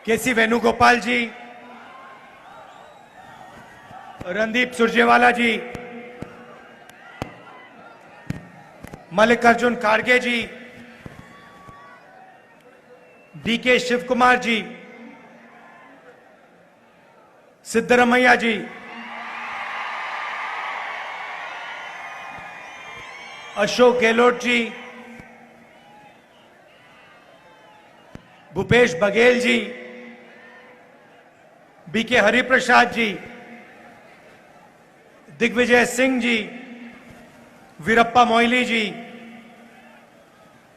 केसी वेणुगोपाल जी, रणदीप सुरजेवाला जी, मल्लिकार्जुन खड़गे जी, डीके शिव कुमार जी, सिद्धरमैया जी, अशोक गहलोत जी, भूपेश बघेल जी, बीके हरिप्रसाद जी, दिग्विजय सिंह जी, वीरप्पा मोइली जी,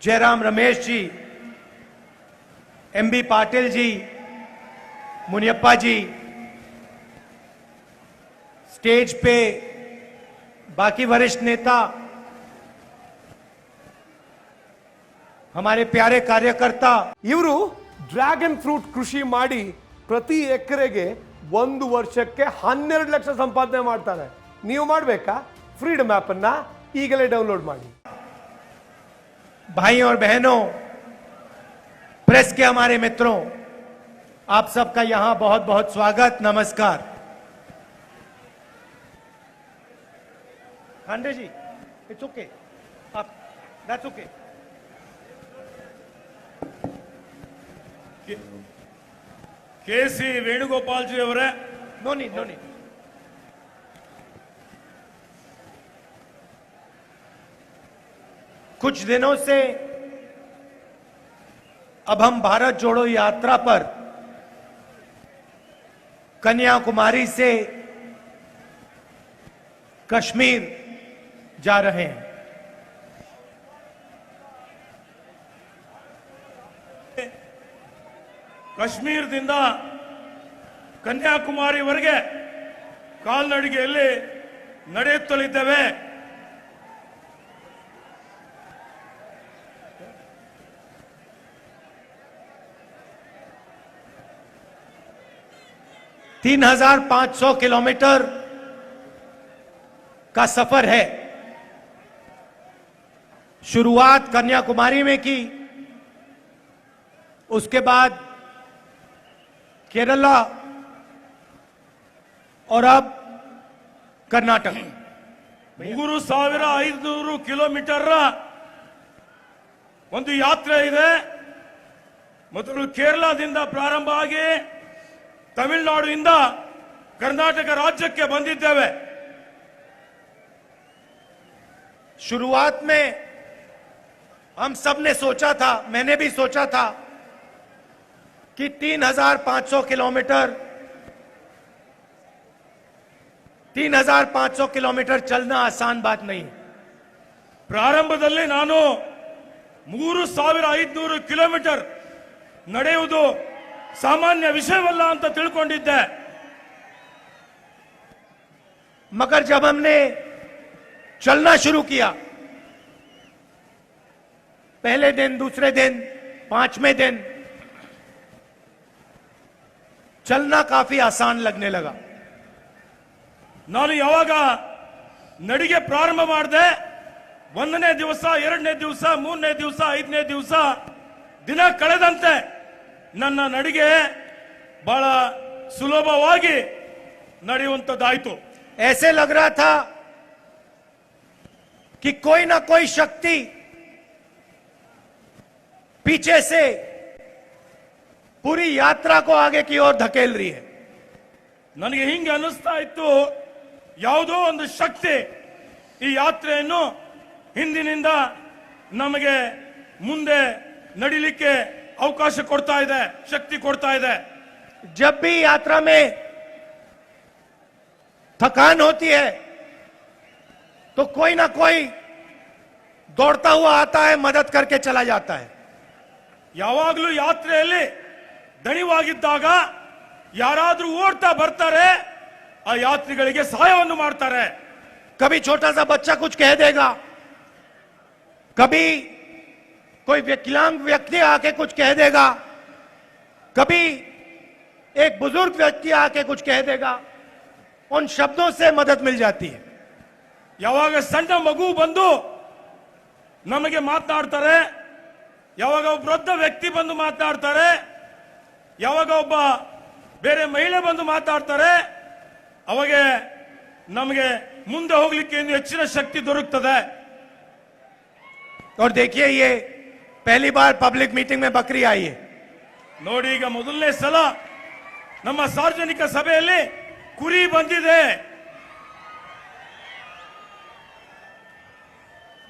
जयराम रमेश जी, एमबी पाटिल जी, मुनियप्पा जी, स्टेज पे बाकी वरिष्ठ नेता, हमारे प्यारे कार्यकर्ता। ಇವರು ಡ್ರ್ಯಾಗನ್ ಫ್ರೂಟ್ ಕೃಷಿ ಮಾಡಿ ಪ್ರತಿ ಎಕರೆಗೆ ಒಂದು ವರ್ಷಕ್ಕೆ 12 ಲಕ್ಷ ಸಂಪಾದನೆ ಮಾಡ್ತಾರೆ. ನೀವು ಮಾಡಬೇಕಾ? ಫ್ರೀಡಮ್ ಆಪ್ ಅನ್ನ ಈಗಲೇ ಡೌನ್ಲೋಡ್ ಮಾಡಿ. भाई और बहनों, प्रेस के हमारे मित्रों, आप सबका यहां बहुत बहुत स्वागत, नमस्कार। खांडे जी, इट्स ओके, आप दैट्स ओके। केसी वेणुगोपाल जी ಅವರೇ, नो नीड नो नीड। कुछ दिनों से अब हम भारत जोड़ो यात्रा पर कन्याकुमारी से कश्मीर जा रहे हैं। ಕಾಶ್ಮೀರದಿಂದ ಕನ್ಯಾಕುಮಾರಿವರೆಗೆ ಕಾಲ್ನಡಿಗೆಯಲ್ಲಿ ನಡೆಯುತ್ತಲಿದ್ದೇವೆ. तीन 3,500 किलोमीटर का सफर है। शुरुआत कन्याकुमारी में की, उसके बाद केरला और अब कर्नाटक। 3,500 ಕಿಲೋಮೀಟರ್ ಒಂದು ಯಾತ್ರೆ ಇದೆ. ಮೊದಲು ಕೇರಳದಿಂದ ಪ್ರಾರಂಭ ಆಗಿ ತಮಿಳುನಾಡಿನಿಂದ ಕರ್ನಾಟಕ ರಾಜ್ಯಕ್ಕೆ ಬಂದಿದ್ದೇವೆ. शुरुआत में हम सब ने सोचा था, मैंने भी सोचा था कि 3,500 किलोमीटर 3,500 किलोमीटर चलना आसान बात नहीं। ಪ್ರಾರಂಭದಲ್ಲಿ ನಾನು 3,500 ಕಿಲೋಮೀಟರ್ ನಡೆಯುವುದು ಸಾಮಾನ್ಯ ವಿಷಯವಲ್ಲ ಅಂತ ತಿಳ್ಕೊಂಡಿದ್ದೆ. मगर जब हमने चलना शुरू किया, पहले दिन, दूसरे दिन, 5वें दिन चलना काफी आसान लगने लगा। ನಾನು ಯಾವಾಗ ನಡಿಗೆ ಪ್ರಾರಂಭ ಮಾಡಿದೆ, 1ನೇ ದಿವಸ, 2ನೇ ದಿವಸ, 3ನೇ ದಿವಸ, 5ನೇ ದಿವಸ ದಿನ ಕಳೆದಂತೆ ನನ್ನ ನಡಿಗೆ ಬಹಳ ಸುಲಭವಾಗಿ ನಡೆಯುವಂತದ್ದಾಯಿತು. ऐसे लग रहा था कि कोई ना कोई शक्ति पीछे से पूरी यात्रा को आगे की ओर धकेल रही है। ನನಗೆ ಹಿಂಗೆ ಅನಿಸ್ತಾ ಇತ್ತು, ಯಾವುದೋ ಒಂದು ಶಕ್ತಿ ಈ ಯಾತ್ರೆಯನ್ನು ಹಿಂದಿನಿಂದ ನಮಗೆ ಮುಂದೆ ನಡಿಲಿಕ್ಕೆ ಅವಕಾಶ ಕೊಡ್ತಾ ಇದೆ, ಶಕ್ತಿ ಕೊಡ್ತಾ ಇದೆ. जब भी यात्रा में थकान होती है तो कोई ना कोई दौड़ता हुआ आता है, मदद करके चला जाता है। ಯಾವಾಗಲೂ ಯಾತ್ರೆಯಲ್ಲಿ ದಣಿವಾಗಿದ್ದಾಗ ಯಾರಾದ್ರೂ ಓಡ್ತಾ ಬರ್ತಾರೆ, ಆ ಯಾತ್ರಿಗಳಿಗೆ ಸಹಾಯವನ್ನು ಮಾಡ್ತಾರೆ. कभी छोटा सा बच्चा कुछ कह देगा, कभी कोई विकलांग व्यक्ति आके कुछ कह देगा, कभी एक बुजुर्ग व्यक्ति आके कुछ कह देगा, उन शब्दों से मदद मिल जाती है। ಯಾವಾಗ ಸಣ್ಣ ಮಗು ಬಂದು ನಮಗೆ ಮಾತನಾಡ್ತಾರೆ, ಯಾವಾಗ ವೃದ್ಧ ವ್ಯಕ್ತಿ ಬಂದು ಮಾತನಾಡ್ತಾರೆ, ಯಾವಾಗ ಒಬ್ಬ ಬೇರೆ ಮಹಿಳೆ ಬಂದು ಮಾತಾಡ್ತಾರೆ ಅವಾಗ ನಮಗೆ ಮುಂದೆ ಹೋಗ್ಲಿಕ್ಕೆ ಇನ್ನು ಹೆಚ್ಚಿನ ಶಕ್ತಿ ದೊರಕುತ್ತದೆ. और देखिए ये पहली बार पब्लिक मीटिंग में बकरी आई है. ನೋಡಿ ಈಗ ಮೊದಲನೇ ಸಲ ನಮ್ಮ ಸಾರ್ವಜನಿಕ ಸಭೆಯಲ್ಲಿ ಕುರಿ ಬಂದಿದೆ.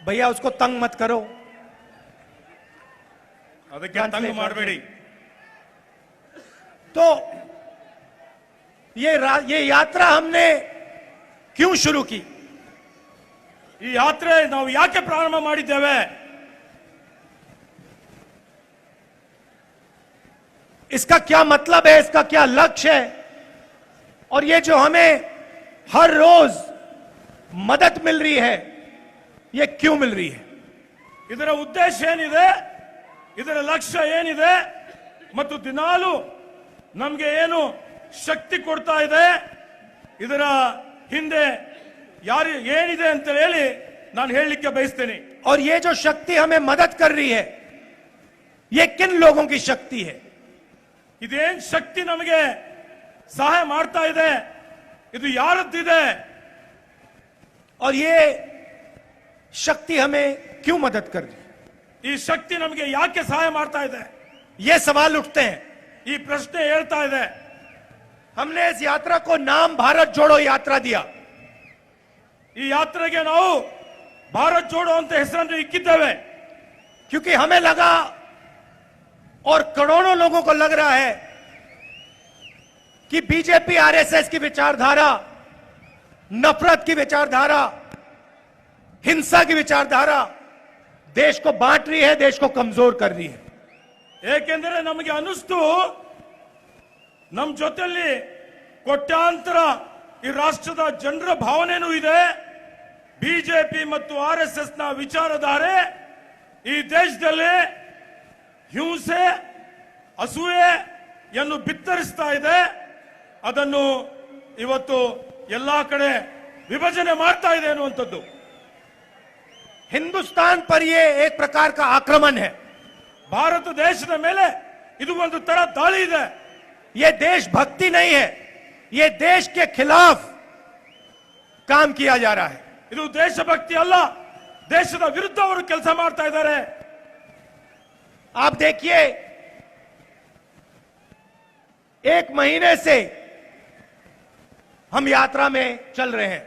भैया उसको तंग मत करो. ಅದಕ್ಕೆ ತಂಗ ಮಾಡಬೇಡಿ. तो ये यात्रा हमने क्यों शुरू की? ಈ ಯಾತ್ರೆ ನಾವು ಯಾಕೆ ಪ್ರಾರಂಭ ಮಾಡಿದ್ದೇವೆ? इसका क्या मतलब है, इसका क्या लक्ष्य है, और ये जो हमें हर रोज मदद मिल रही है ये क्यों मिल रही है? ಇದರ ಉದ್ದೇಶ ಏನಿದೆ, ಇದರ ಲಕ್ಷ್ಯ ಏನಿದೆ ಮತ್ತು ದಿನಾಲು ನಮಗೆ ಏನು ಶಕ್ತಿ ಕೊಡ್ತಾ ಇದೆ, ಇದರ ಹಿಂದೆ ಯಾರು ಏನಿದೆ ಅಂತ ಹೇಳಿ ನಾನು ಹೇಳಲಿಕ್ಕೆ ಬಯಸ್ತೇನೆ. और ये जो शक्ति हमें मदद कर रही है ये किन लोगों की शक्ति है? ಇದೇನ್ ಶಕ್ತಿ ನಮಗೆ ಸಹಾಯ ಮಾಡ್ತಾ ಇದೆ, ಇದು ಯಾರದ್ದಿದೆ? और ये शक्ति हमें क्यों मदद कर रही है? ಈ ಶಕ್ತಿ ನಮಗೆ ಯಾಕೆ ಸಹಾಯ ಮಾಡ್ತಾ ಇದೆ? ये सवाल उठते हैं. ಈ ಪ್ರಶ್ನೆ ಹೇಳ್ತಾ ಇದೆ. हमने इस यात्रा को नाम भारत जोड़ो यात्रा दिया. ಈ ಯಾತ್ರೆಗೆ ನಾವು ಭಾರತ್ ಜೋಡೋ ಅಂತ ಹೆಸರನ್ನು ಇಕ್ಕಿದ್ದೇವೆ. क्योंकि हमें लगा और करोड़ों लोगों को लग रहा है कि बीजेपी आरएसएस की विचारधारा, नफरत की विचारधारा, हिंसा की विचारधारा देश को बांट रही है, देश को कमजोर कर रही है. ಏಕೆಂದರೆ ನಮಗೆ ಅನಿಸ್ತು ನಮ್ಮ ಜೊತೆಯಲ್ಲಿ ಕೋಟ್ಯಾಂತರ ಈ ರಾಷ್ಟ್ರದ ಜನರ ಭಾವನೆನೂ ಇದೆ. ಬಿಜೆಪಿ ಮತ್ತು ಆರ್ಎಸ್ಎಸ್ ನ ವಿಚಾರಧಾರೆ ಈ ದೇಶದಲ್ಲಿ ಹಿಂಸೆ, ಅಸೂಯೆಯನ್ನು ಬಿತ್ತರಿಸ್ತಾ ಇದೆ. ಅದನ್ನು ಇವತ್ತು ಎಲ್ಲಾ ಕಡೆ ವಿಭಜನೆ ಮಾಡ್ತಾ ಇದೆ ಅನ್ನುವಂಥದ್ದು. हिंदुस्तान पर यह एक प्रकार का आक्रमण है. ಭಾರತ ದೇಶದ ಮೇಲೆ ಇದು ಒಂದು ತರ ದಾಳಿ ಇದೆ. यह देशभक्ति नहीं है, यह देश के खिलाफ काम किया जा रहा है. ಇದು ದೇಶಭಕ್ತಿ ಅಲ್ಲ, ದೇಶದ ವಿರುದ್ಧ ಅವರು ಕೆಲಸ ಮಾಡ್ತಾ ಇದ್ದಾರೆ. आप देखिए एक महीने से हम यात्रा में चल रहे हैं.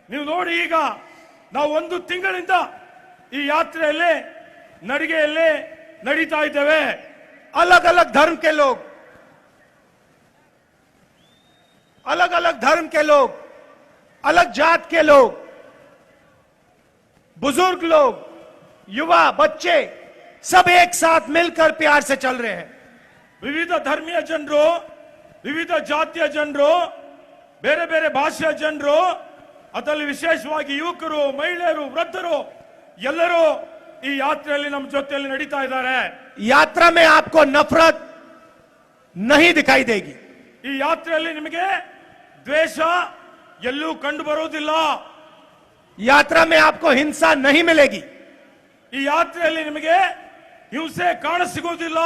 ನೀವು ನೋಡಿ, ಈಗ ನಾವು ಒಂದು ತಿಂಗಳಿಂದ ಈ ಯಾತ್ರೆಯಲ್ಲಿ ನಡಿಗೆಯಲ್ಲಿ ನಡೀತಾ ಇದ್ದೇವೆ. अलग अलग धर्म के लोग, अलग अलग धर्म के लोग, अलग जात के लोग, बुजुर्ग लोग, युवा, बच्चे सब एक साथ मिलकर प्यार से चल रहे हैं. ವಿವಿಧ ಧರ್ಮೀಯ ಜನರು, ವಿವಿಧ ಜಾತಿಯ ಜನರು, ಬೇರೆ ಬೇರೆ ಭಾಷೆಯ ಜನರು, ಅದರಲ್ಲಿ ವಿಶೇಷವಾಗಿ ಯುವಕರು, ಮಹಿಳೆಯರು, ವೃದ್ಧರು ಎಲ್ಲರೂ ಈ ಯಾತ್ರೆಯಲ್ಲಿ ನಮ್ಮ ಜೊತೆಯಲ್ಲಿ ನಡೀತಾ ಇದ್ದಾರೆ. यात्रा में आपको नफरत नहीं दिखाई देगी. ಈ ಯಾತ್ರೆಯಲ್ಲಿ ನಿಮಗೆ ದ್ವೇಷ ಎಲ್ಲೂ ಕಂಡು ಬರುವುದಿಲ್ಲ. यात्रा में आपको हिंसा नहीं मिलेगी. ಈ ಯಾತ್ರೆಯಲ್ಲಿ ನಿಮಗೆ ಹಿಂಸೆ ಕಾಣಸಿಗುವುದಿಲ್ಲ.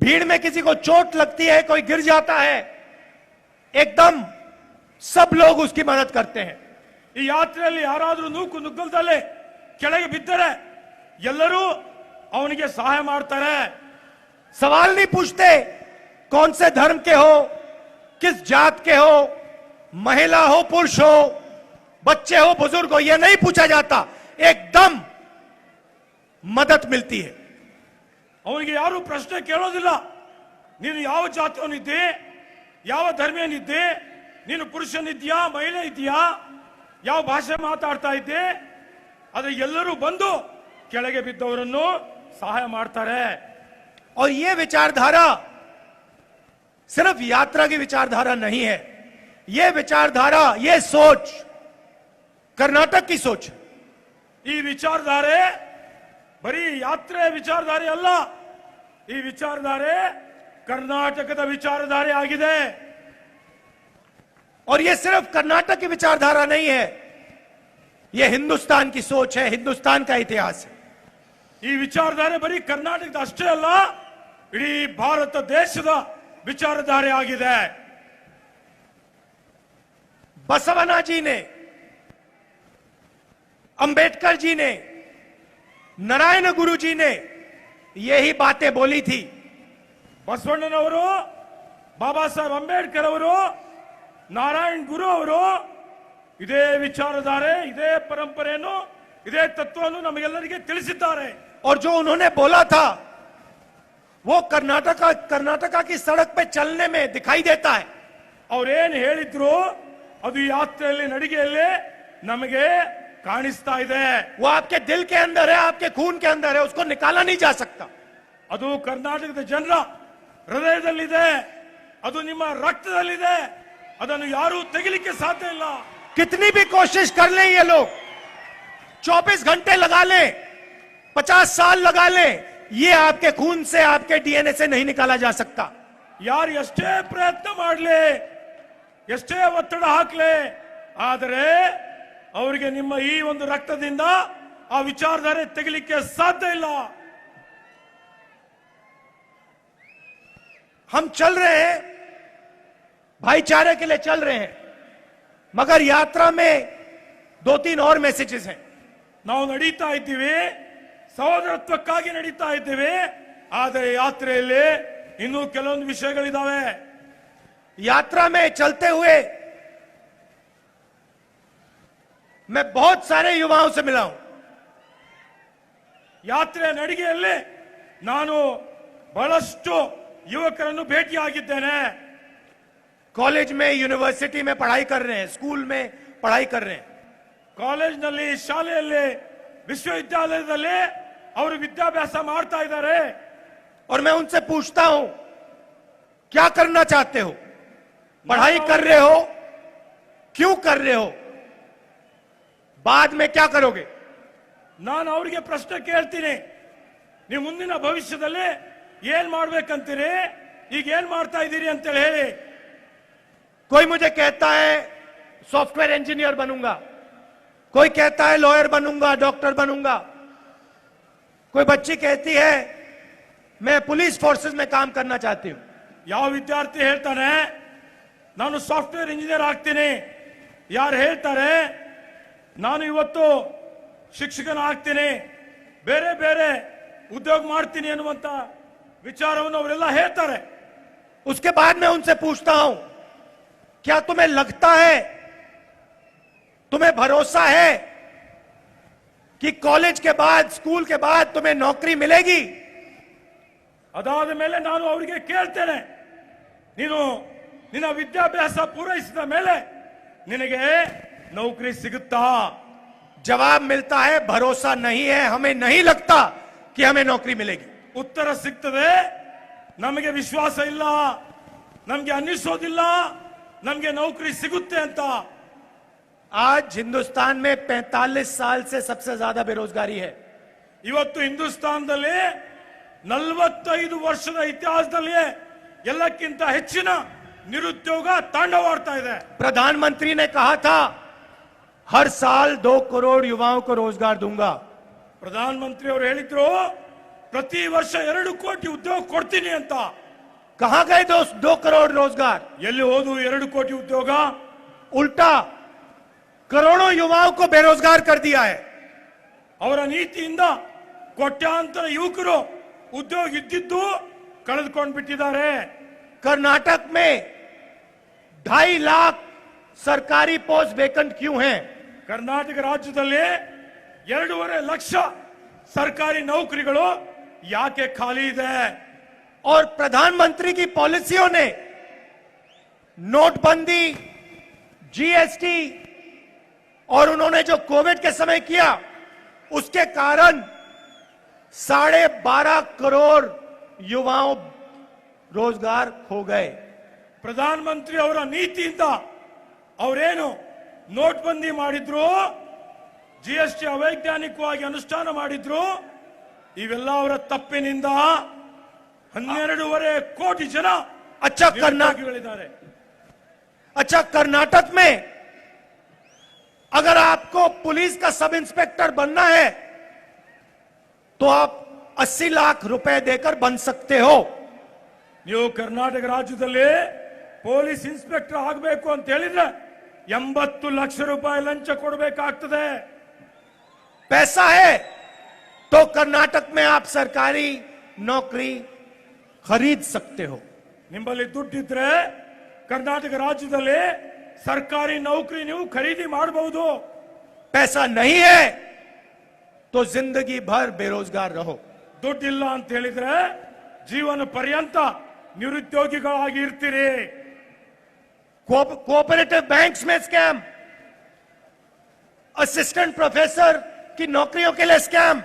भीड़ में किसी को चोट लगती है, कोई गिर जाता है, एकदम सब लोग उसकी मदद करते हैं. ಈ ಯಾತ್ರೆಯಲ್ಲಿ ಯಾರಾದರೂ ನೂಕು ನುಗ್ಗಲ್ದಲ್ಲೇ ಕೆಳಗೆ ಬಿದ್ದರೆ ಎಲ್ಲರೂ ಅವನಿಗೆ ಸಹಾಯ ಮಾಡ್ತಾರೆ. सवाल नहीं पूछते कौन से धर्म के हो, किस जात के हो, महिला हो, पुरुष हो, बच्चे हो, बुजुर्ग हो, यह नहीं पूछा जाता. एकदम मदद मिलती है. ಅವನಿಗೆ ಯಾರು ಪ್ರಶ್ನೆ ಕೇಳೋದಿಲ್ಲ. ನೀನು ಯಾವ ಜಾತಿಯವನಿದ್ದೆ, ಯಾವ ಧರ್ಮೀಯನಿದ್ದೆ, ನೀನು ಪುರುಷನಿದ್ಯಾ, ಮಹಿಳೆ ಇದೆಯಾ, ಯಾವ ಭಾಷೆ ಮಾತಾಡ್ತಾ ಇದ್ದೆ, ಆದ್ರೆ ಎಲ್ಲರೂ ಬಂದು ಕೆಳಗೆ ಬಿದ್ದವರನ್ನು ಸಹಾಯ ಮಾಡ್ತಾರೆ. और यह विचारधारा सिर्फ यात्रा की विचारधारा नहीं है. यह विचारधारा, यह सोच कर्नाटक की सोच है. ಈ ವಿಚಾರಧಾರೆ ಬರೀ ಯಾತ್ರೆ ವಿಚಾರಧಾರೆ ಅಲ್ಲ, ಈ ವಿಚಾರಧಾರೆ ಕರ್ನಾಟಕದ ವಿಚಾರಧಾರೆ ಆಗಿದೆ. और यह सिर्फ कर्नाटक की विचारधारा नहीं है, यह हिंदुस्तान की सोच है, हिंदुस्तान का इतिहास है. ಈ ವಿಚಾರಧಾರೆ ಬರೀ ಕರ್ನಾಟಕದ ಅಷ್ಟೇ ಅಲ್ಲ, ಇಡೀ ಭಾರತ ದೇಶದ ವಿಚಾರಧಾರೆ ಆಗಿದೆ. बसवना जी ने, अंबेडकर जी ने, नारायण गुरु जी ने यही बातें बोली थी. ಬಸವಣ್ಣನವರು, ಬಾಬಾ ಸಾಹೇಬ್ ಅಂಬೇಡ್ಕರ್ ಅವರು, ನಾರಾಯಣ್ ಗುರು ಅವರು ಇದೇ ವಿಚಾರಧಾರೆ, ಇದೇ ಪರಂಪರೆಯನ್ನು, ಇದೇ ತತ್ವವನ್ನು ನಮಗೆಲ್ಲರಿಗೆ ತಿಳಿಸಿದ್ದಾರೆ. और जो उन्होंने बोला था वो कर्नाटका की सड़क पे चलने में दिखाई देता है. ಅವ್ರೇನ್ ಹೇಳಿದ್ರು ಅದು ಯಾತ್ರೆಯಲ್ಲಿ, ನಡಿಗೆಯಲ್ಲಿ ನಮಗೆ ಕಾಣಿಸ್ತಾ ಇದೆ. वो आपके दिल के अंदर है, आपके खून के अंदर है, उसको निकाला नहीं जा सकता. ಅದು ಕರ್ನಾಟಕದ ಜನರ ಹೃದಯದಲ್ಲಿದೆ, ಅದು ನಿಮ್ಮ ರಕ್ತದಲ್ಲಿದೆ, ಅದನ್ನು ಯಾರೂ ತೆಗಿಲಿಕ್ಕೆ ಸಾಧ್ಯ ಇಲ್ಲ. कितनी भी कोशिश कर लें ये लोग, 24 घंटे लगा लें, 50 साल लगा लें, ये आपके खून से, आपके डीएनए से नहीं निकाला जा सकता. ಯಾರು ಎಷ್ಟೇ ಪ್ರಯತ್ನ ಮಾಡಲಿ, ಎಷ್ಟೇ ಒತ್ತಡ ಹಾಕ್ಲಿ, ಆದರೆ ಅವರಿಗೆ ನಿಮ್ಮ ಈ ಒಂದು ರಕ್ತದಿಂದ ಆ ವಿಚಾರಧಾರೆ ತೆಗಿಲಿಕ್ಕೆ ಸಾಧ್ಯ ಇಲ್ಲ. हम चल रहे हैं, भाईचारे के लिए चल रहे हैं, मगर यात्रा में 2-3 और मैसेजेस हैं. ನಾವು ನಡೀತಾ ಇದ್ದೀವಿ, ಸಹೋದರತ್ವಕ್ಕಾಗಿ ನಡೀತಾ ಇದ್ದೀವಿ, ಆದರೆ ಯಾತ್ರೆಯಲ್ಲಿ ಇನ್ನೂ ಕೆಲವೊಂದು ವಿಷಯಗಳಿದಾವೆ. यात्रा में चलते हुए मैं बहुत सारे युवाओं से मिला हूं. ಯಾತ್ರೆ ನಡಿಗೆಯಲ್ಲಿ ನಾನು ಬಹಳಷ್ಟು ಯುವಕರನ್ನು ಭೇಟಿಯಾಗಿದ್ದೇನೆ. कॉलेज में, यूनिवर्सिटी में पढ़ाई कर रहे हैं, स्कूल में पढ़ाई कर रहे हैं. ಕಾಲೇಜ್ನಲ್ಲಿ, ಶಾಲೆಯಲ್ಲಿ, ವಿಶ್ವವಿದ್ಯಾಲಯದಲ್ಲಿ ಅವರು ವಿದ್ಯಾಭ್ಯಾಸ ಮಾಡ್ತಾ ಇದ್ದಾರೆ. और मैं उनसे पूछता हूं, क्या करना चाहते हो? पढ़ाई कर रहे हो, क्यों कर रहे हो, बाद में क्या करोगे? ನಾನು ಅವರಿಗೆ ಪ್ರಶ್ನೆ ಕೇಳ್ತೀನಿ, ನೀವು ಮುಂದಿನ ಭವಿಷ್ಯದಲ್ಲಿ ಏನ್ ಮಾಡ್ಬೇಕಂತೀರಿ, ಈಗ ಏನ್ ಮಾಡ್ತಾ ಇದ್ದೀರಿ ಅಂತೇಳಿ ಹೇಳಿ. कोई मुझे कहता है सॉफ्टवेयर इंजीनियर बनूंगा, कोई कहता है लॉयर बनूंगा, डॉक्टर बनूंगा, कोई बच्ची कहती है मैं पुलिस फोर्सेस में काम करना चाहती हूं. ಯಾವ ವಿದ್ಯಾರ್ಥಿ ಹೇಳ್ತಾನೆ ನಾನು ಸಾಫ್ಟ್ವೇರ್ ಇಂಜಿನಿಯರ್ ಆಗ್ತೀನಿ, ಯಾರು ಹೇಳ್ತಾರೆ ನಾನು ಇವತ್ತು ಶಿಕ್ಷಕನ ಆಗ್ತೀನಿ, ಬೇರೆ ಬೇರೆ ಉದ್ಯೋಗ ಮಾಡ್ತೀನಿ ಅನ್ನುವಂತ ವಿಚಾರವನ್ನು ಅವರೆಲ್ಲ ಹೇಳ್ತಾರೆ. उसके बाद मैं उनसे पूछता हूं, क्या तुम्हें लगता है, तुम्हें भरोसा है कि कॉलेज के बाद, स्कूल के बाद तुम्हें नौकरी मिलेगी? ಅದಾದ ಮೇಲೆ ನಾನು ಅವರಿಗೆ ಕೇಳ್ತೇನೆ, ನೀನು ನಿನ್ನ ವಿದ್ಯಾಭ್ಯಾಸ ಪೂರೈಸಿದ ಮೇಲೆ ನಿನಗೆ ನೌಕರಿ ಸಿಗುತ್ತಾ? जवाब मिलता है भरोसा नहीं है, हमें नहीं लगता कि हमें नौकरी मिलेगी. ಉತ್ತರ ಸಿಗ್ತದೆ, ನಮಗೆ ವಿಶ್ವಾಸ ಇಲ್ಲ, ನಮಗೆ ಅನ್ನಿಸೋದಿಲ್ಲ ನಮಗೆ ನೌಕರಿ ಸಿಗುತ್ತೆ ಅಂತ. आज हिंदुस्तान में 45 साल से सबसे ज्यादा बेरोजगारी है. ಇವತ್ತು ಹಿಂದೂಸ್ತಾನದಲ್ಲಿ 45 ವರ್ಷದ ಇತಿಹಾಸದಲ್ಲಿ ಎಲ್ಲಕ್ಕಿಂತ ಹೆಚ್ಚಿನ ನಿರುದ್ಯೋಗ ತಾಂಡವಾಡ್ತಾ ಇದೆ. प्रधानमंत्री ने कहा था हर साल 2 करोड़ युवाओं को रोजगार दूंगा. ಪ್ರಧಾನಮಂತ್ರಿ ಅವರು ಹೇಳಿದ್ರು ಪ್ರತಿ ವರ್ಷ 2 ಕೋಟಿ ಉದ್ಯೋಗ ಕೊಡ್ತೀನಿ ಅಂತ. कहां गए 2 करोड़ रोजगार? ಎಲ್ಲಿ ಹೋದು 2 ಕೋಟಿ ಉದ್ಯೋಗ? उल्टा करोड़ों युवाओं को बेरोजगार कर दिया है. ಅವರ ನೀತಿಯಿಂದ ಕೋಟ್ಯಾಂತರ ಯುವಕರು ಉದ್ಯೋಗ ಇದ್ದಿದ್ದು ಕಳೆದುಕೊಂಡು ಬಿಟ್ಟಿದ್ದಾರೆ. कर्नाटक में 2.5 लाख सरकारी पोस्ट वेकेंट क्यों हैं? ಕರ್ನಾಟಕ ರಾಜ್ಯದಲ್ಲಿ 2.5 ಲಕ್ಷ ಸರ್ಕಾರಿ ನೌಕರಿಗಳು ಯಾಕೆ ಖಾಲಿ ಇದೆ? और प्रधानमंत्री की पॉलिसियों ने, नोटबंदी, जीएसटी और उन्होंने जो कोविड के समय किया, उसके कारण 12.5 करोड़ युवाओं रोजगार खो गए. ಪ್ರಧಾನಮಂತ್ರಿ ಅವರ ನೀತಿಯಿಂದ ಅವರೇನು ನೋಟ್ಬಂದಿ ಮಾಡಿದ್ರು, ಜಿಎಸ್ಟಿ ಅವೈಜ್ಞಾನಿಕವಾಗಿ ಅನುಷ್ಠಾನ ಮಾಡಿದ್ರು, ಇವೆಲ್ಲ ಅವರ ತಪ್ಪಿನಿಂದ 12.5 ಕೋಟಿ ಜನ अच्छा ನಿರುದ್ಯೋಗಿಗಳಿದ್ದಾರೆ. अच्छा कर्नाटक में अगर आपको पुलिस का सब इंस्पेक्टर बनना है तो आप 80 लाख रुपए देकर बन सकते हो. ನೀವು ಕರ್ನಾಟಕ ರಾಜ್ಯದಲ್ಲಿ ಪೊಲೀಸ್ ಇನ್ಸ್ಪೆಕ್ಟರ್ ಆಗಬೇಕು ಅಂತ ಹೇಳಿದ್ರೆ 80 ಲಕ್ಷ ರೂಪಾಯಿ ಲಂಚ ಕೊಡಬೇಕಾಗ್ತದೆ. पैसा है तो कर्नाटक में आप सरकारी नौकरी खरीद सकते हो. ನಿಮ್ಮಲ್ಲಿ ದುಡ್ಡಿದ್ರೆ ಕರ್ನಾಟಕ ರಾಜ್ಯದಲ್ಲಿ ಸರ್ಕಾರಿ ನೌಕರಿ ನೀವು ಖರೀದಿ ಮಾಡಬಹುದು. पैसा नहीं है तो जिंदगी भर बेरोजगार रहो. ದುಡ್ಡಿಲ್ಲ ಅಂತ ಹೇಳಿದ್ರೆ ಜೀವನ ಪರ್ಯಂತ ನಿರುದ್ಯೋಗಿಗಳಾಗಿ ಇರ್ತೀರಿ. कोऑपरेटिव बैंक्स में स्कैम, असिस्टेंट प्रोफेसर की नौकरियों के लिए स्कैम,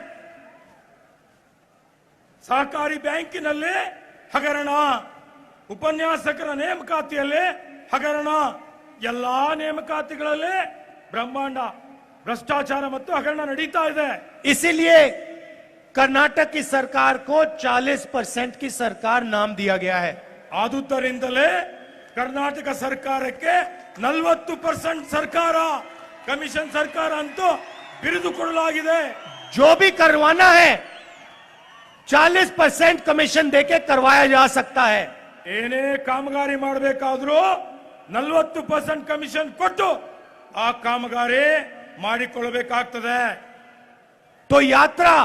ಸಹಕಾರಿ ಬ್ಯಾಂಕಿನಲ್ಲಿ ಹಗರಣ, ಉಪನ್ಯಾಸಕರ ನೇಮಕಾತಿಯಲ್ಲಿ ಹಗರಣ, ಎಲ್ಲಾ ನೇಮಕಾತಿಗಳಲ್ಲಿ ಬ್ರಹ್ಮಾಂಡ ಭ್ರಷ್ಟಾಚಾರ ಮತ್ತು ಹಗರಣ ನಡೀತಾ ಇದೆ. इसीलिए कर्नाटक की सरकार को 40% की सरकार नाम दिया गया है. ಆದುದರಿಂದಲೇ ಕರ್ನಾಟಕ ಸರ್ಕಾರಕ್ಕೆ 40% ಸರ್ಕಾರ, ಕಮಿಷನ್ ಸರ್ಕಾರ ಅಂತೂ ಬಿರುದು ಕೊಡಲಾಗಿದೆ. जो भी करवाना है 40% कमीशन देके करवाया जा सकता है. ಏನೇ ಕಾಮಗಾರಿ ಮಾಡಬೇಕಾದ್ರೂ 40% ಕಮಿಷನ್ ಕೊಟ್ಟು ಆ ಕಾಮಗಾರಿ ಮಾಡಿಕೊಳ್ಳಬೇಕಾಗ್ತದೆ. तो यात्रा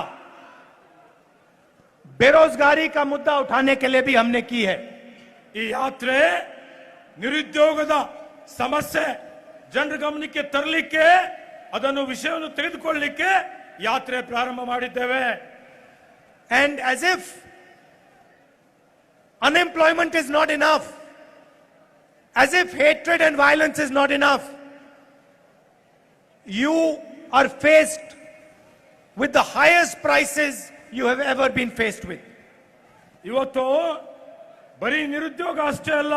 बेरोजगारी का मुद्दा उठाने के लिए भी हमने की है. ಈ ಯಾತ್ರೆ ನಿರುದ್ಯೋಗದ ಸಮಸ್ಯೆ ಜನರ ಗಮನಕ್ಕೆ ತರಲಿಕ್ಕೆ, ಅದನ್ನು ವಿಷಯವನ್ನು ತೆಗೆದುಕೊಳ್ಳಲಿಕ್ಕೆ ಯಾತ್ರೆ ಪ್ರಾರಂಭ ಮಾಡಿದ್ದೇವೆ. And as if unemployment is not enough, as if hatred and violence is not enough, you are faced with the highest prices you have ever been faced with. ಇವತ್ತು ಬರೀ ನಿರುದ್ಯೋಗ ಅಷ್ಟೇ ಅಲ್ಲ,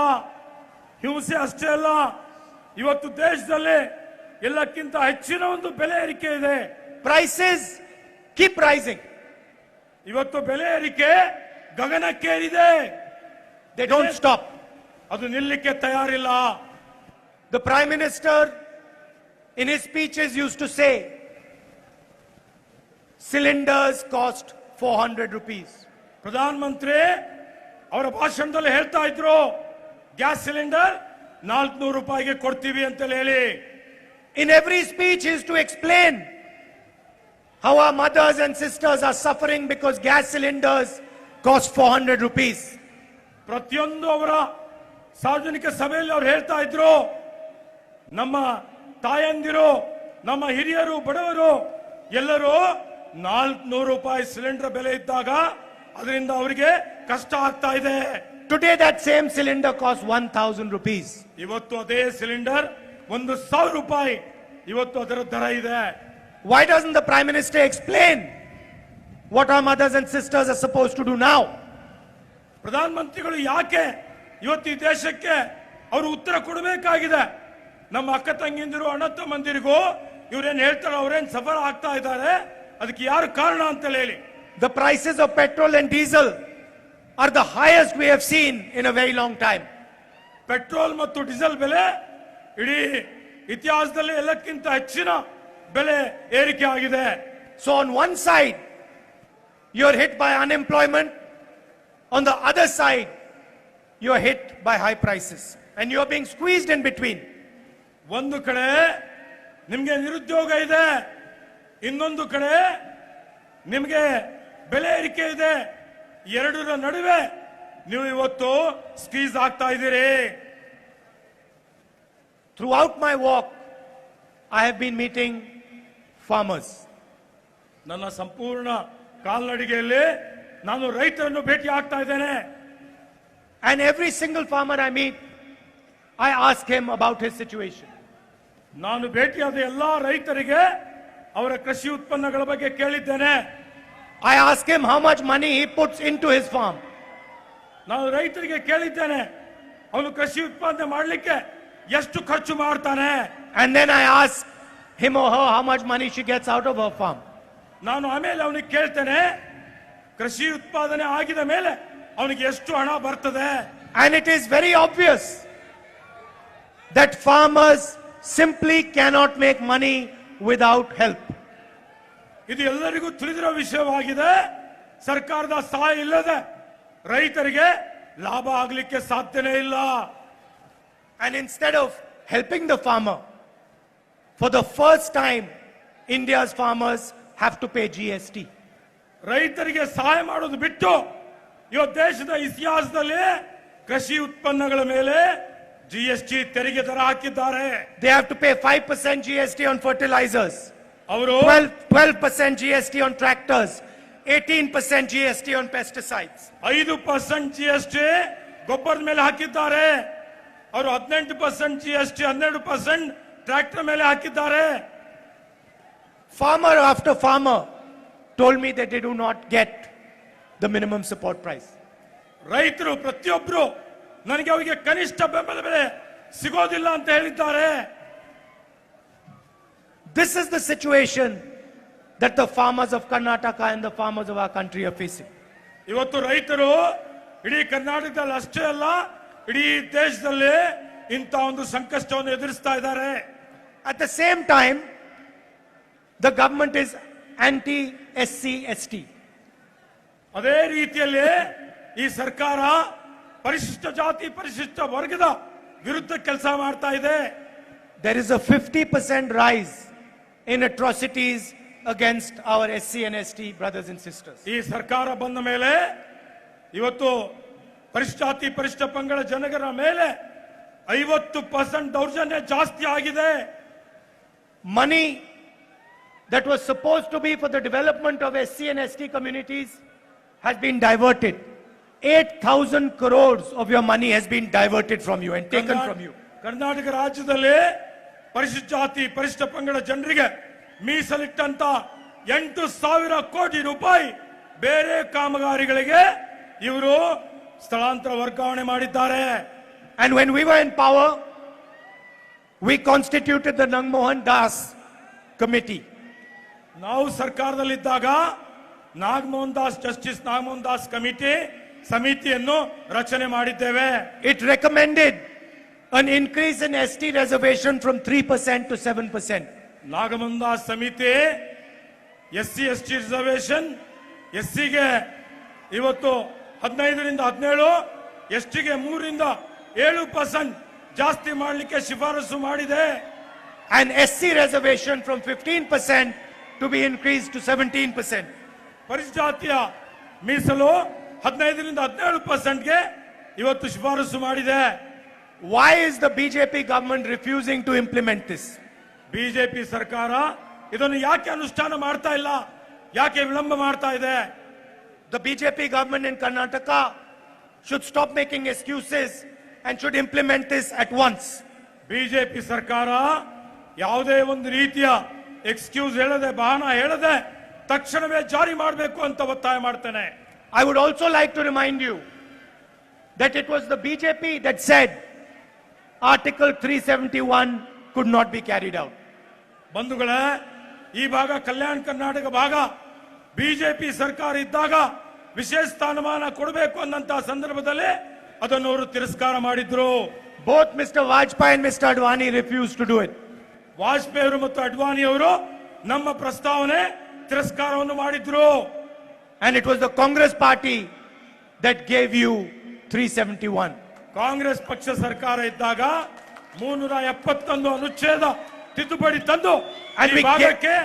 ಹಿಂಸೆ ಅಷ್ಟೇ ಅಲ್ಲ, ಇವತ್ತು ದೇಶದಲ್ಲಿ ಎಲ್ಲಕ್ಕಿಂತ ಹೆಚ್ಚಿನ ಒಂದು ಬೆಲೆ ಏರಿಕೆ ಇದೆ. Prices keep rising. ಇವತ್ತು ಬೆಲೆ ಏರಿಕೆ ಗಗನಕ್ಕೇರಿದೆ. They don't stop. ಅದು ನಿಲ್ಲಕ್ಕೆ ತಯಾರಿಲ್ಲ. The Prime Minister in his speeches used to say, cylinders cost 400 rupees. Pradhan Mantri ಅವರ ಭಾಷಣದಲ್ಲಿ ಹೇಳ್ತಾ ಇದ್ರು, ಗ್ಯಾಸ್ ಸಿಲಿಂಡರ್ 400 ರೂಪಾಯಿಗೆ ಕೊಡ್ತೀವಿ ಅಂತ ಹೇಳಿ. In every speech he used to explain how our mothers and sisters are suffering because gas cylinders cost 400 rupees. ಪ್ರತಿಯೊಂದು ಅವರ ಸಾರ್ವಜನಿಕ ಸಭೆಯಲ್ಲಿ ಅವರು ಹೇಳ್ತಾ ಇದ್ರು, ನಮ್ಮ ತಾಯಂದಿರು, ನಮ್ಮ ಹಿರಿಯರು, ಬಡವರು ಎಲ್ಲರೂ 400 ರೂಪಾಯಿ ಸಿಲಿಂಡರ್ ಬೆಲೆ ಇದ್ದಾಗ ಅದರಿಂದ ಅವರಿಗೆ ಕಷ್ಟ ಆಗ್ತಾ ಇದೆ. Today that same cylinder costs 1000 rupees. ಇವತ್ತು ಅದೇ ಸಿಲಿಂಡರ್ 1000 ರೂಪಾಯಿ ಇವತ್ತು ಅದರ ದರ ಇದೆ. Why doesn't the Prime Minister explain what our mothers and sisters are supposed to do now? ಪ್ರಧಾನ ಮಂತ್ರಿಗಳು ಯಾಕೆ ಇವತ್ತು ಈ ದೇಶಕ್ಕೆ ಅವರು ಉತ್ತರ ಕೊಡಬೇಕಾಗಿದೆ. ನಮ್ಮ ಅಕ್ಕ ತಂಗಿಂದಿರು, ಅಣ್ಣ ತಮ್ಮಂದಿರಿಗೂ ಇವ್ರೇನ್ ಹೇಳ್ತಾರೆ, ಅವ್ರೇನ್ ಸಫರ್ ಆಗ್ತಾ ಇದ್ದಾರೆ, ಅದಕ್ಕೆ ಯಾರು ಕಾರಣ ಅಂತ ಹೇಳಿ. The prices of petrol and diesel are the highest we have seen in a very long time. Petrol ಮತ್ತು ಡೀಸೆಲ್ ಬೆಲೆ ಇಡೀ ಇತಿಹಾಸದಲ್ಲಿ ಎಲ್ಲಕ್ಕಿಂತ ಹೆಚ್ಚಿನ ಬೆಲೆ ಏರಿಕೆ ಆಗಿದೆ. So on one side you're hit by unemployment, on the other side you're hit by high prices and you're being squeezed in between. ಒಂದು ಕಡೆ ನಿಮಗೆ ನಿರುದ್ಯೋಗ ಇದೆ, ಇನ್ನೊಂದು ಕಡೆ ನಿಮಗೆ ಬೆಲೆ ಏರಿಕೆ ಇದೆ. ಎರಡರ ನಡುವೆ ನೀವು ಇವತ್ತು ಸ್ಕ್ವೀಸ್ ಆಗ್ತಾ ಇದ್ದೀರಿ. Throughout my walk I have been meeting farmers. ನನ್ನ ಸಂಪೂರ್ಣ ಕಾಲ್ನಡಿಗೆಯಲ್ಲಿ ನಾನು ರೈತರನ್ನು ಭೇಟಿ ಆಗ್ತಾ ಇದ್ದೇನೆ. And every single farmer I meet, I ask him about his situation. ನಾನು ಭೇಟಿಯಾದ ಎಲ್ಲಾ ರೈತರಿಗೆ ಅವರ ಕೃಷಿ ಉತ್ಪನ್ನಗಳ ಬಗ್ಗೆ ಕೇಳಿದ್ದೇನೆ. I ask him how much money he puts into his farm. ನಾನು ರೈತರಿಗೆ ಕೇಳಿದ್ದೇನೆ, ಅವನು ಕೃಷಿ ಉತ್ಪಾದನೆ ಮಾಡಲಿಕ್ಕೆ ಎಷ್ಟು ಖರ್ಚು ಮಾಡ್ತಾನೆ. And then I ask him or her how much money she gets out of her farm. ನಾನು ಆಮೇಲೆ ಅವನಿಗೆ ಕೇಳ್ತೇನೆ, ಕೃಷಿ ಉತ್ಪಾದನೆ ಆಗಿದ ಮೇಲೆ ಅವನಿಗೆ ಎಷ್ಟು ಹಣ ಬರ್ತದೆ. And it is very obvious that farmers simply cannot make money without help. ಇದು ಎಲ್ಲರಿಗೂ ತಿಳಿದಿರೋ ವಿಷಯವಾಗಿದೆ. ಸರ್ಕಾರದ ಸಹಾಯ ಇಲ್ಲದೆ ರೈತರಿಗೆ ಲಾಭ ಆಗ್ಲಿಕ್ಕೆ ಸಾಧ್ಯನೇ ಇಲ್ಲ. And instead of helping the farmer, for the first time, India's farmers have to pay GST. ರೈತರಿಗೆ ಸಹಾಯ ಮಾಡೋದು ಬಿಟ್ಟು ಇವತ್ತು ದೇಶದ ಇತಿಹಾಸದಲ್ಲಿ ಕೃಷಿ ಉತ್ಪನ್ನಗಳ ಮೇಲೆ ಜಿಎಸ್ಟಿ ತೆರಿಗೆ ದರ ಹಾಕಿದ್ದಾರೆ. They have to pay 5% GST on fertilizers, ಅವರು 12% GST on tractors, 18% GST on pesticides. 5% GST ಗೊಬ್ಬರದ ಮೇಲೆ ಹಾಕಿದ್ದಾರೆ. ಅವರು 18% ಜಿಎಸ್ಟಿ, 12% ಟ್ರ್ಯಾಕ್ಟರ್ ಮೇಲೆ ಹಾಕಿದ್ದಾರೆ. Farmer after farmer told me that they do not get the minimum support price. ರೈತರು ಪ್ರತಿಯೊಬ್ಬರು ನನಗೆ ಅವರಿಗೆ ಕನಿಷ್ಠ ಬೆಂಬಲ ಬೆಲೆ ಸಿಗೋದಿಲ್ಲ ಅಂತ ಹೇಳಿದ್ದಾರೆ. This is the situation that the farmers of Karnataka and the farmers of our country are facing. ಇವತ್ತು ರೈತರು ಇಡೀ ಕರ್ನಾಟಕದಲ್ಲಿ ಅಷ್ಟೇ ಅಲ್ಲ, ಇಡೀ ದೇಶದಲ್ಲಿ ಇಂಥ ಒಂದು ಸಂಕಷ್ಟವನ್ನು ಎದುರಿಸ್ತಾ ಇದ್ದಾರೆ. At the same time, the government is anti-SC, ST. ಅದೇ ರೀತಿಯಲ್ಲಿ ಈ ಸರ್ಕಾರ ಪರಿಶಿಷ್ಟ ಜಾತಿ ಪರಿಶಿಷ್ಟ ವರ್ಗದ ವಿರುದ್ಧ ಕೆಲಸ ಮಾಡ್ತಾ ಇದೆ. There is a 50% rise in atrocities against our SC and ST brothers and sisters. ಈ ಸರ್ಕಾರ ಬಂದ ಮೇಲೆ ಇವತ್ತು ಪರಿಶಿಷ್ಟ ಜಾತಿ ಪರಿಶಿಷ್ಟ ಪಂಗಡ ಜನಗರ ಮೇಲೆ 50% ದೌರ್ಜನ್ಯ ಜಾಸ್ತಿ ಆಗಿದೆ. Money that was supposed to be for the development of SC and ST communities has been diverted. 8,000 crores of your money has been diverted from you and taken from you. Karnataka ರಾಜ್ಯದಲ್ಲಿ ಪರಿಶಿಷ್ಟ ಜಾತಿ ಪರಿಶಿಷ್ಟ ಪಂಗಡ ಜನರಿಗೆ ಮೀಸಲಿಟ್ಟಂತ 8,000 ಕೋಟಿ ರೂಪಾಯಿ ಬೇರೆ ಕಾಮಗಾರಿಗಳಿಗೆ ಇವರು ಸ್ಥಳಾಂತರ ವರ್ಗಾವಣೆ ಮಾಡಿದ್ದಾರೆ. And when we were in power, we constituted the Nangmohan Das committee. ನಾವು ಸರ್ಕಾರದಲ್ಲಿದ್ದಾಗ ನಾಗಮೋಹನ್ ದಾಸ್ ಜಸ್ಟಿಸ್ ನಾಗಮೋಹನ್ ದಾಸ್ ಸಮಿತಿಯನ್ನು ರಚನೆ ಮಾಡಿದ್ದೇವೆ. It recommended an increase in ST reservation from 3% to 7%. Nagamohan Das ಸಮಿತಿ SC ST ರಿಸರ್ವೇಶನ್, SCಗೆ ಇವತ್ತು 15ರಿಂದ 17, STಗೆ 3ರಿಂದ 7% ಜಾಸ್ತಿ ಮಾಡಲಿಕ್ಕೆ ಶಿಫಾರಸು ಮಾಡಿದೆ. And SC reservation from 15% to be increased to 17%. ಪರಿಶಿಷ್ಟ ಜಾತಿಯ ಮೀಸಲು 15ರಿಂದ 17%ಗೆ ಇವತ್ತು ಶಿಫಾರಸು ಮಾಡಿದೆ. Why is the BJP government refusing to implement this? BJP ಸರ್ಕಾರ ಇದನ್ನು ಯಾಕೆ ಅನುಷ್ಠಾನ ಮಾಡ್ತಾ ಇಲ್ಲ, ಯಾಕೆ ವಿಳಂಬ ಮಾಡ್ತಾ ಇದೆ? The BJP government in Karnataka should stop making excuses and should implement this at once. BJP ಸರ್ಕಾರ ಯಾವುದೇ ಒಂದು ರೀತಿಯ ಎಕ್ಸ್ಕ್ಯೂಸ್ ಹೇಳದೆ, ಬಹಾನ ಹೇಳದೆ ತಕ್ಷಣವೇ ಜಾರಿ ಮಾಡಬೇಕು ಅಂತ ಒತ್ತಾಯ ಮಾಡ್ತೇನೆ. I would also like to remind you that it was the BJP that said Article 371 could not be carried out. ಬಂಧುಗಳೇ, ಈ ಭಾಗ ಕಲ್ಯಾಣ ಕರ್ನಾಟಕ ಭಾಗ ಬಿಜೆಪಿ ಸರ್ಕಾರ ಇದ್ದಾಗ ವಿಶೇಷ ಸ್ಥಾನಮಾನ ಕೊಡಬೇಕು ಅನ್ನಂತ ಸಂದರ್ಭದಲ್ಲಿ ಅದನ್ನು ಅವರು ತಿರಸ್ಕಾರ ಮಾಡಿದ್ರು. Both Mr. Vajpayee and Mr. Advani refused to do it. Vajpayee ಅವರು ಮತ್ತು ಅಡ್ವಾಣಿ ಅವರು ನಮ್ಮ ಪ್ರಸ್ತಾವನೆ ತಿರಸ್ಕಾರವನ್ನು ಮಾಡಿದ್ರು. And it was the Congress party that gave you 371. Congress ಪಕ್ಷ ಸರ್ಕಾರ ಇದ್ದಾಗ 371 ಅನುಚ್ಛೇದ ತಿದ್ದುಪಡಿ ತಂದು ಈ ಭಾಗಕ್ಕೆ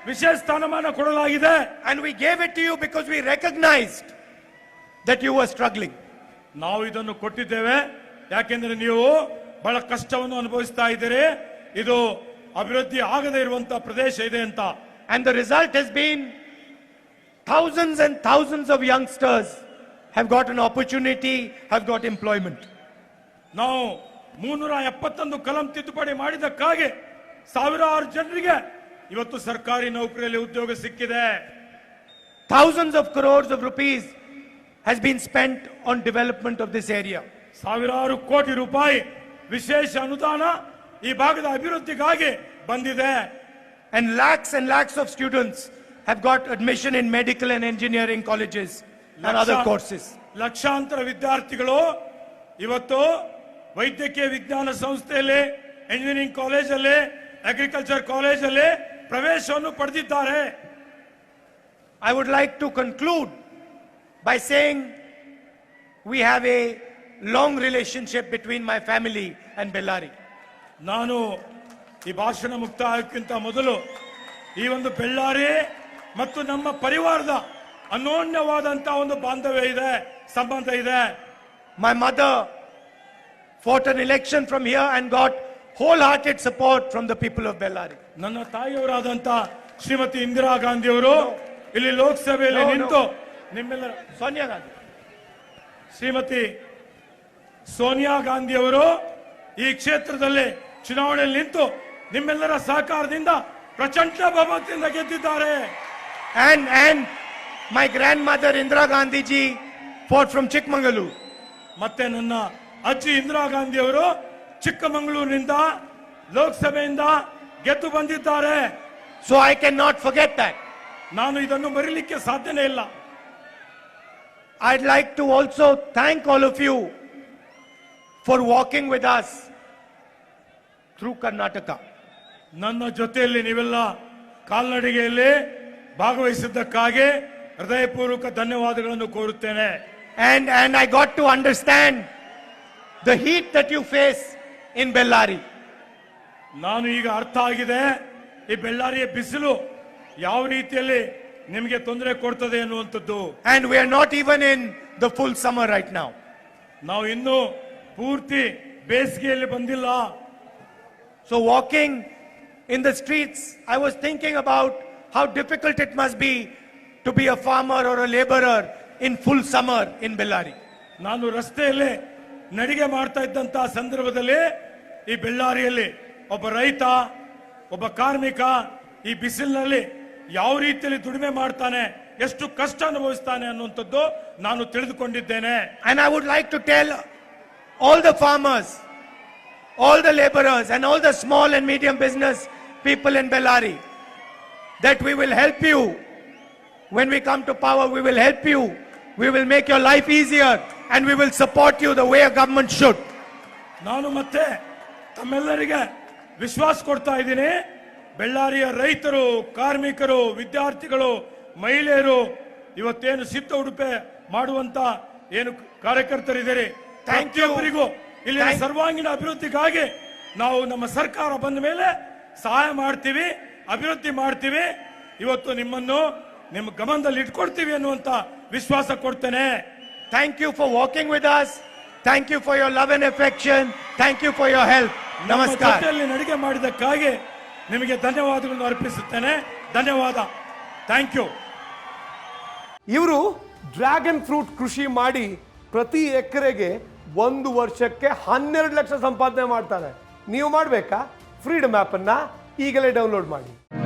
ವಿಶೇಷ ಸ್ಥಾನಮಾನ ಕೊಡಲಾಗಿದೆ. And we gave it to you because we recognized that you were struggling. ನಾವು ಇದನ್ನು ಕೊಟ್ಟಿದ್ದೇವೆ ಯಾಕೆಂದ್ರೆ ನೀವು ಬಹಳ ಕಷ್ಟವನ್ನು ಅನುಭವಿಸ್ತಾ ಇದ್ದೀರಿ, ಇದು ಅಭಿವೃದ್ಧಿ ಆಗದೇ ಇರುವಂತಹ ಪ್ರದೇಶ ಇದೆ ಅಂತ. And the result has been thousands and thousands of youngsters have got an opportunity, have got employment. ನಾವು 371 ಕಲಂ ತಿದ್ದುಪಡಿ ಮಾಡಿದಕ್ಕಾಗಿ ಸಾವಿರಾರು ಜನರಿಗೆ ಇವತ್ತು ಸರ್ಕಾರಿ ನೌಕರಿಯಲ್ಲಿ ಉದ್ಯೋಗ ಸಿಕ್ಕಿದೆ. Thousands of crores of rupees has been spent on development of this area. ಸಾವಿರಾರು ಕೋಟಿ ರೂಪಾಯಿ ವಿಶೇಷ ಅನುದಾನ ಈ ಭಾಗದ ಅಭಿವೃದ್ಧಿಗಾಗಿ ಬಂದಿದೆ. And lakhs of students have got admission in medical and engineering colleges and other courses. ಲಕ್ಷಾಂತರ ವಿದ್ಯಾರ್ಥಿಗಳು ಇವತ್ತು ವೈದ್ಯಕೀಯ ವಿಜ್ಞಾನ ಸಂಸ್ಥೆಯಲ್ಲಿ, ಎಂಜಿನಿಯರಿಂಗ್ ಕಾಲೇಜಲ್ಲಿ, ಅಗ್ರಿಕಲ್ಚರ್ ಕಾಲೇಜಲ್ಲಿ ಪ್ರವೇಶವನ್ನು ಪಡೆದಿದ್ದಾರೆ. I would like to conclude by saying we have a long relationship between my family and Bellary. ನಾನು ಈ ಭಾಷಣ ಮುಕ್ತಾಯಕ್ಕಿಂತ ಮೊದಲು ಈ ಒಂದು ಬೆಳ್ಳಾರಿ ಮತ್ತು ನಮ್ಮ ಪರಿವಾರದ ಅನ್ಯೋನ್ಯವಾದಂತ ಒಂದು ಬಾಂಧವ್ಯ ಇದೆ, ಸಂಬಂಧ ಇದೆ. My mother fought an election from here and got wholehearted support from the people of Bellary. ನನ್ನ ತಾಯಿಯವರಾದಂತ ಶ್ರೀಮತಿ ಇಂದಿರಾ ಗಾಂಧಿ ಅವರು ಇಲ್ಲಿ ಲೋಕಸಭೆಯಲ್ಲಿ ನಿಂತು ನಿಮ್ಮೆಲ್ಲರ Sonia Gandhi. ಶ್ರೀಮತಿ ಸೋನಿಯಾ ಗಾಂಧಿ ಅವರು ಈ ಕ್ಷೇತ್ರದಲ್ಲಿ ಚುನಾವಣೆಯಲ್ಲಿ ನಿಂತು ನಿಮ್ಮೆಲ್ಲರ ಸಹಕಾರದಿಂದ ಪ್ರಚಂಡ ಬಹುಮತದಿಂದ ಗೆದ್ದಿದ್ದಾರೆ. And my grandmother Indira Gandhi ji fought from Chikmagalur. ಮತ್ತೆ ನನ್ನ ಅಜ್ಜಿ ಇಂದಿರಾ ಗಾಂಧಿ ಅವರು ಚಿಕ್ಕಮಗಳೂರಿನಿಂದ ಲೋಕಸಭೆಯಿಂದ ಗೆದ್ದು ಬಂದಿದ್ದಾರೆ. So I cannot forget that. ನಾನು ಇದನ್ನು ಮರೀಲಿಕ್ಕೆ ಸಾಧ್ಯನೇ ಇಲ್ಲ. I'd like to also thank all of you for walking with us through Karnataka. ನನ್ನ ಜೊತೆಯಲ್ಲಿ ನೀವೆಲ್ಲ ಕಾಲ್ನಡಿಗೆಯಲ್ಲಿ ಭಾಗವಹಿಸಿದ್ದಕ್ಕಾಗಿ ಹೃದಯಪೂರ್ವಕ ಧನ್ಯವಾದಗಳನ್ನು ಕೋರುತ್ತೇನೆ. And I got to understand the heat that you face in Bellary. ನಾನು ಈಗ ಅರ್ಥ ಆಗಿದೆ ಈ ಬೆಳ್ಳಾರಿಯ ಬಿಸಿಲು ಯಾವ ರೀತಿಯಲ್ಲಿ ನಿಮಗೆ ತೊಂದರೆ ಕೊಡ್ತದೆ ಅನ್ನುವಂಥದ್ದು. And we are not even in the full summer right now. ನಾವು ಇನ್ನೂ ಪೂರ್ತಿ ಬೇಸಿಗೆಯಲ್ಲಿ ಬಂದಿಲ್ಲ. So walking in the streets, I was thinking about how difficult it must be to be a farmer or a laborer in full summer in Bellary. ನಾನು ರಸ್ತೆಯಲ್ಲಿ ನಡಿಗೆ ಮಾಡ್ತಾ ಇದ್ದಂತಹ ಸಂದರ್ಭದಲ್ಲಿ ಈ ಬೆಳ್ಳಾರಿಯಲ್ಲಿ ಒಬ್ಬ ರೈತ, ಒಬ್ಬ ಕಾರ್ಮಿಕ ಈ ಬಿಸಿಲಿನಲ್ಲಿ ಯಾವ ರೀತಿಯಲ್ಲಿ ದುಡಿಮೆ ಮಾಡ್ತಾನೆ, ಎಷ್ಟು ಕಷ್ಟ ಅನುಭವಿಸ್ತಾನೆ ಅನ್ನುವಂಥದ್ದು ನಾನು ತಿಳಿದುಕೊಂಡಿದ್ದೇನೆ. And I would like to tell all the farmers, all the laborers and all the small and medium business people in Bellary that we will help you. When we come to power, we will help you. We will make your life easier and we will support you the way a government should. ನಾನು ಮತ್ತೆ ತಮ್ಮೆಲ್ಲರಿಗೆ ವಿಶ್ವಾಸ ಕೊಡ್ತಾ ಇದ್ದೀನಿ. ಬೆಳ್ಳಾರಿಯ ರೈತರು, ಕಾರ್ಮಿಕರು, ವಿದ್ಯಾರ್ಥಿಗಳು, ಮಹಿಳೆಯರು, ಇವತ್ತೇನು ಸಿದ್ಧ ಉಡುಪೆ ಮಾಡುವಂತ ಏನು ಕಾರ್ಯಕರ್ತರಿದ್ದೀರಿ, ಪ್ರತಿಯೊಬ್ಬರಿಗೂ ಇಲ್ಲಿ ಸರ್ವಾಂಗೀಣ ಅಭಿವೃದ್ಧಿಗಾಗಿ ನಾವು ನಮ್ಮ ಸರ್ಕಾರ ಬಂದ ಮೇಲೆ ಸಹಾಯ ಮಾಡ್ತೀವಿ, ಅಭಿವೃದ್ಧಿ ಮಾಡ್ತೀವಿ. ಇವತ್ತು ನಿಮ್ಮನ್ನು ನಿಮ್ಮ ಗಮನದಲ್ಲಿ ಇಟ್ಕೊಡ್ತೀವಿ ಅನ್ನುವಂತ ವಿಶ್ವಾಸ ಕೊಡ್ತೇನೆ. Thank you for walking with us. Thank you for your love and affection. Thank you for your help. ನಮ್ಮ Namaskar. ಜೊತೆಯಲ್ಲಿ ನಡಿಗೆ ಮಾಡಿದ್ದಕ್ಕಾಗಿ ನಿಮಗೆ ಧನ್ಯವಾದಗಳನ್ನು ಅರ್ಪಿಸುತ್ತೇನೆ. ಧನ್ಯವಾದ. Thank you. ಇವರು ಡ್ರ್ಯಾಗನ್ ಫ್ರೂಟ್ ಕೃಷಿ ಮಾಡಿ ಪ್ರತಿ ಎಕರೆಗೆ 1 ವರ್ಷಕ್ಕೆ 12 ಲಕ್ಷ ಸಂಪಾದನೆ ಮಾಡ್ತಾರೆ. ನೀವು ಮಾಡಬೇಕಾ? ಫ್ರೀಡಮ್ ಆ್ಯಪನ್ನು ಈಗಲೇ ಡೌನ್ಲೋಡ್ ಮಾಡಿ.